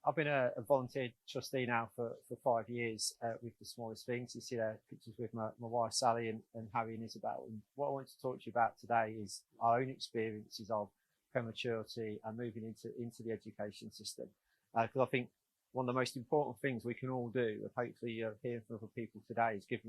I've been a volunteer trustee now for 5 years with the smallest things. You see there pictures with my wife Sally and Harry and Isabel. And what I want to talk to you about today is our own experiences of prematurity and moving into the education system. Because I think one of the most important things we can all do, and hopefully you're hearing from other people today, is give,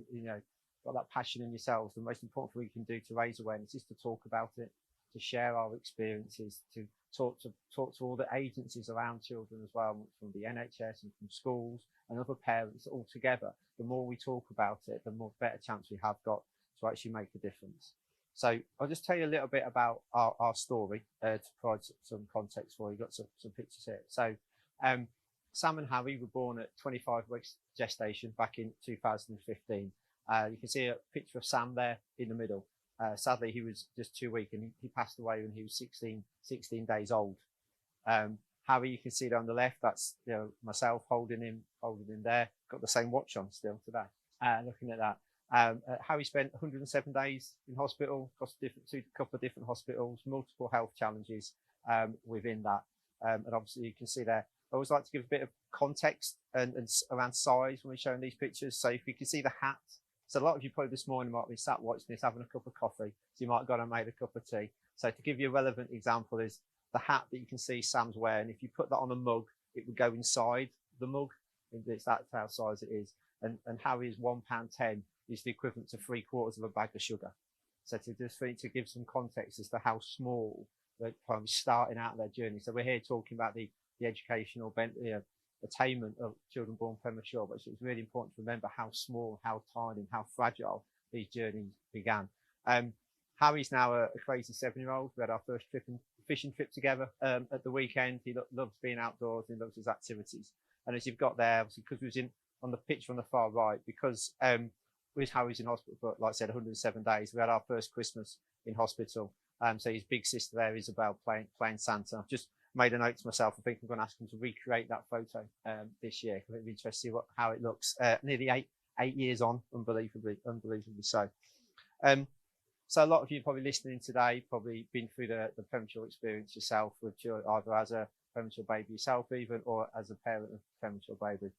got that passion in yourselves. The most important thing we can do to raise awareness is to talk about it, to share our experiences, to talk to all the agencies around children as well, from the NHS and from schools and other parents all together. The more we talk about it, the more better chance we have got to actually make a difference. So I'll just tell you a little bit about our story to provide some context for you. Got some pictures here. So Sam and Harry were born at 25 weeks gestation back in 2015. You can see a picture of Sam there in the middle. Sadly, he was just 2 weeks and he passed away when he was 16 days old. Harry, you can see there on the left, that's myself holding him there. Got the same watch on still today. Looking at that. Harry spent 107 days in hospital, across a couple of different hospitals, multiple health challenges within that. And obviously you can see there, I always like to give a bit of context and around size when we're showing these pictures. So if you can see the hat, so a lot of you probably this morning might be sat watching this, having a cup of coffee. So you might have gone and made a cup of tea. So to give you a relevant example is the hat that you can see Sam's wearing. If you put that on a mug, it would go inside the mug. That's how size it is. And Harry's £1.10 is the equivalent to 3/4 of a bag of sugar. So to give some context as to how small they're probably starting out their journey. So we're here talking about the educational attainment of children born premature, but it's really important to remember how small, how tiny, and how fragile these journeys began. Harry's now a crazy 7-year-old. We had our first fishing trip together at the weekend. He loves being outdoors and he loves his activities. And as you've got there, obviously, because we was on the picture on the far right, because Harry's in hospital for, like I said, 107 days. We had our first Christmas in hospital. So his big sister there, Isabel, playing Santa. I've just made a note to myself. I think I'm going to ask him to recreate that photo this year. It'd be interesting to see how it looks. Nearly eight years on, unbelievably so. So a lot of you probably listening today probably been through the premature experience yourself, with either as a premature baby yourself even, or as a parent of a premature baby.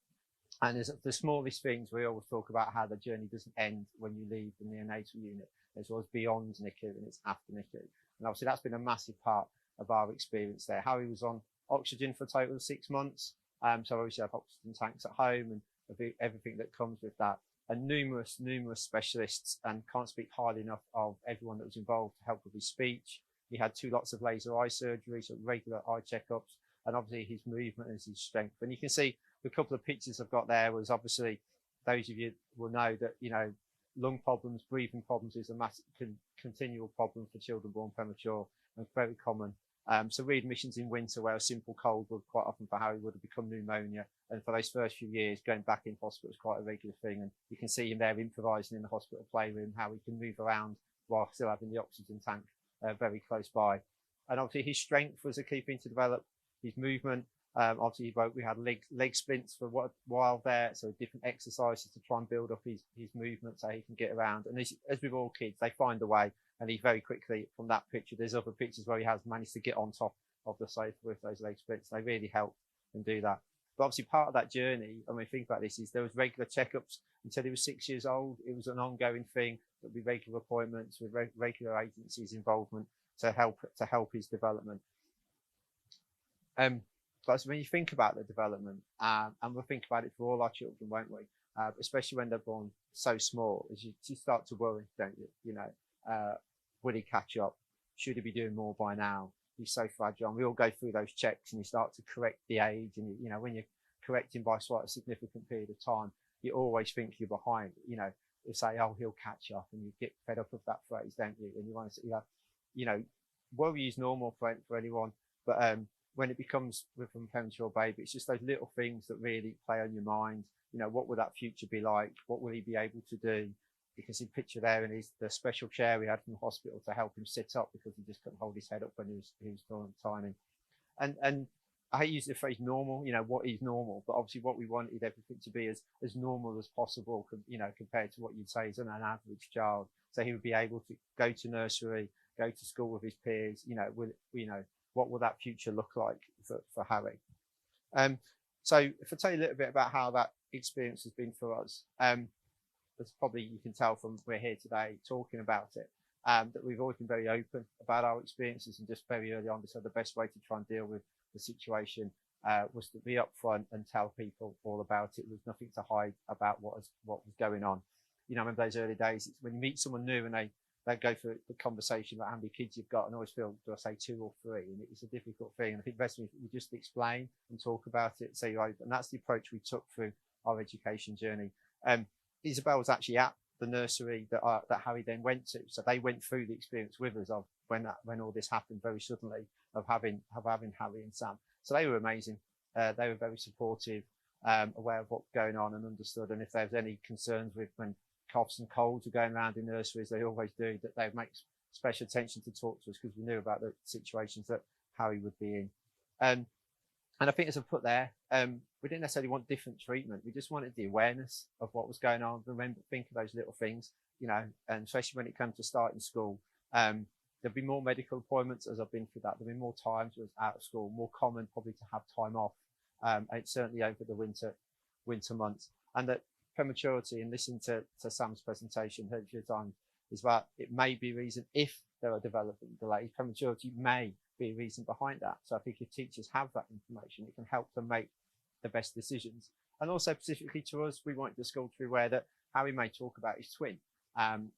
And there's the smallest things. We always talk about how the journey doesn't end when you leave the neonatal unit. It's always beyond NICU and it's after NICU. And obviously that's been a massive part of our experience there. Harry was on oxygen for a total of 6 months. So obviously have oxygen tanks at home and everything that comes with that. And numerous specialists, and can't speak highly enough of everyone that was involved to help with his speech. He had 2 lots of laser eye surgery, so regular eye checkups, and obviously his movement and his strength. And you can see the couple of pictures I've got there was obviously, those of you will know that, lung problems, breathing problems is a massive continual problem for children born premature and very common. So readmissions in winter where a simple cold would quite often for Harry would have become pneumonia. And for those first few years, going back in hospital was quite a regular thing. And you can see him there improvising in the hospital playroom, how he can move around while still having the oxygen tank very close by. And obviously his strength was a key thing to develop, his movement. Obviously we had leg sprints for a while there, so different exercises to try and build up his movement so he can get around. And as with all kids, they find a way. And he very quickly, from that picture, there's other pictures where he has managed to get on top of the sofa with those leg sprints. They really help him do that. But obviously part of that journey, I mean, think about this, is there was regular checkups until he was 6 years old. It was an ongoing thing. There'd be regular appointments with regular agencies' involvement to help his development. But when you think about the development, and we'll think about it for all our children, won't we? Especially when they're born so small, as you start to worry, don't you? Will he catch up? Should he be doing more by now? He's so fragile. And we all go through those checks and you start to correct the age. And, when you're correcting by quite a significant period of time, you always think you're behind. You say, oh, he'll catch up. And you get fed up of that phrase, don't you? And you want to, worry is normal for anyone. But when it becomes with a premature baby, it's just those little things that really play on your mind. What will that future be like? What will he be able to do? You can see a picture there in the special chair we had from the hospital to help him sit up because he just couldn't hold his head up when he was tiny. And I hate using the phrase normal, what is normal, but obviously what we wanted everything to be as normal as possible, compared to what you'd say is an average child. So he would be able to go to nursery, go to school with his peers, what will that future look like for Harry? So if I tell you a little bit about how that experience has been for us, as probably you can tell from we're here today talking about it, that we've always been very open about our experiences, and just very early on decided the best way to try and deal with the situation was to be upfront and tell people all about it. There was nothing to hide about what was going on. I remember those early days. It's when you meet someone new and they go through the conversation about how many kids you've got, and always feel, do I say 2 or 3? And it's a difficult thing. And I think the best thing is we just explain and talk about it, so you're open. And that's the approach we took through our education journey. Isabel was actually at the nursery that Harry then went to, so they went through the experience with us of when all this happened very suddenly, of having Harry and Sam. So they were amazing. They were very supportive, aware of what's going on, and understood. And if there was any concerns with when coughs and colds are going around in nurseries, they always do, that they would make special attention to talk to us, because we knew about the situations that Harry would be in. And I think, as I put there, we didn't necessarily want different treatment. We just wanted the awareness of what was going on. Remember, think of those little things, and especially when it comes to starting school. There'll be more medical appointments as I've been through that. There'll be more times I was out of school, more common probably to have time off. And certainly over the winter months. And that prematurity, and listening to Sam's presentation a few times, is that it may be a reason if there are development delays. Prematurity may be a reason behind that. So I think if teachers have that information, it can help them make the best decisions. And also specifically to us, we wanted the school to be aware that Harry may talk about his twin.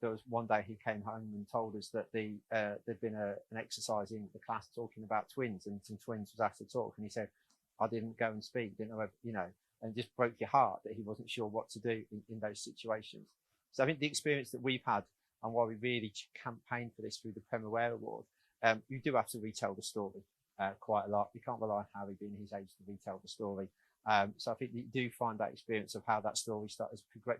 There was one day he came home and told us that there'd been an exercise in the class talking about twins, and some twins was asked to talk, and he said, I didn't go and speak, didn't know, and it just broke your heart that he wasn't sure what to do in those situations. So I think the experience that we've had, and why we really campaigned for this through the Prem-Aware Award, you do have to retell the story quite a lot. You can't rely on Harry being his age to retell the story. So I think you do find that experience of how that story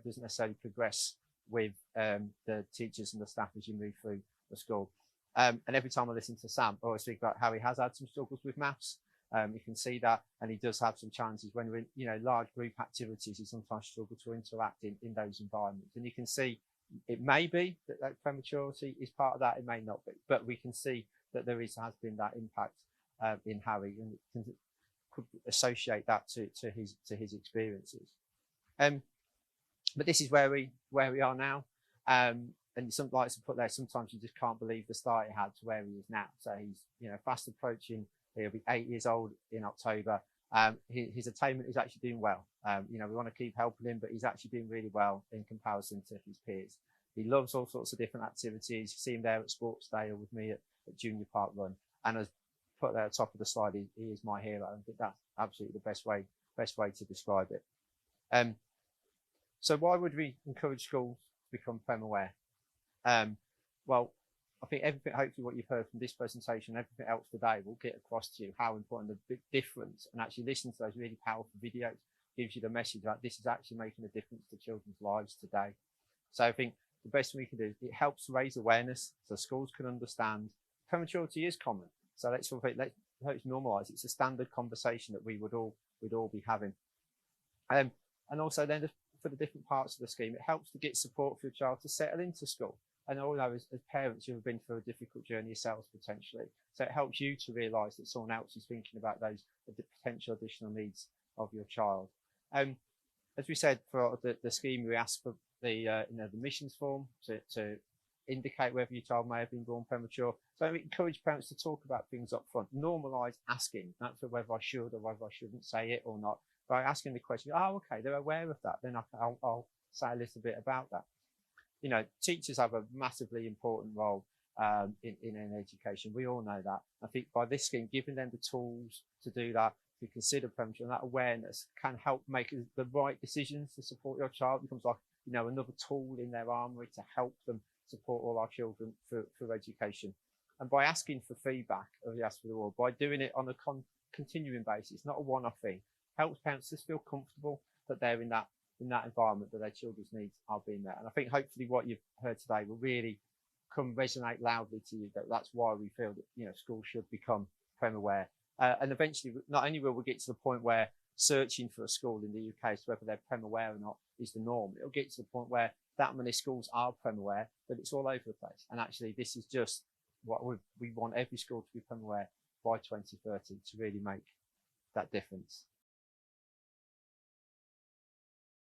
doesn't necessarily progress with the teachers and the staff as you move through the school. And every time I listen to Sam, I always think about how he has had some struggles with maths. You can see that, and he does have some challenges when we're in large group activities. He sometimes struggles to interact in those environments, and you can see it may be that prematurity is part of that. It may not be, but we can see that there has been that impact in Harry, and could associate that to his experiences. But this is where we are now. And some, like I put there, sometimes you just can't believe the start he had to where he is now. So he's fast approaching. He'll be 8 years old in October. His attainment is actually doing well. We want to keep helping him, but he's actually doing really well in comparison to his peers. He loves all sorts of different activities. You see him there at Sports Day or with me at Junior Park Run. And as put there at the top of the slide, he is my hero. I think that's absolutely the best way to describe it. So why would we encourage schools to become Prem-Aware? Well, I think everything, hopefully what you've heard from this presentation, everything else today will get across to you how important the big difference, and actually listening to those really powerful videos gives you the message that this is actually making a difference to children's lives today. So I think the best thing we can do, it helps raise awareness so schools can understand prematurity is common. So let's normalise. It's a standard conversation that we'd all be having. And also then for the different parts of the scheme, it helps to get support for your child to settle into school. And I know as parents, you've been through a difficult journey yourselves potentially. So it helps you to realise that someone else is thinking about the potential additional needs of your child. As we said, for the scheme, we ask for the missions form to indicate whether your child may have been born premature. So we encourage parents to talk about things up front, normalise asking, not for whether I should or whether I shouldn't say it or not. By asking the question, oh, okay, they're aware of that, then I'll say a little bit about that. Teachers have a massively important role in education. We all know that. I think by this scheme, giving them the tools to do that, to consider premature, and that awareness can help make the right decisions to support your child. It becomes like, another tool in their armoury to help them support all our children through education. And by asking for feedback, as we ask for the award, by doing it on a continuing basis, not a one-off thing, helps parents just feel comfortable that they're in that environment, that their children's needs are being met. And I think hopefully what you've heard today will really resonate loudly to you, that's why we feel that schools should become Prem-Aware. And eventually, not only will we get to the point where searching for a school in the UK, so whether they're Prem-Aware or not, is the norm. It'll get to the point where that many schools are Prem-Aware, but it's all over the place. And actually, this is just what we want every school to be Prem-Aware by 2030 to really make that difference.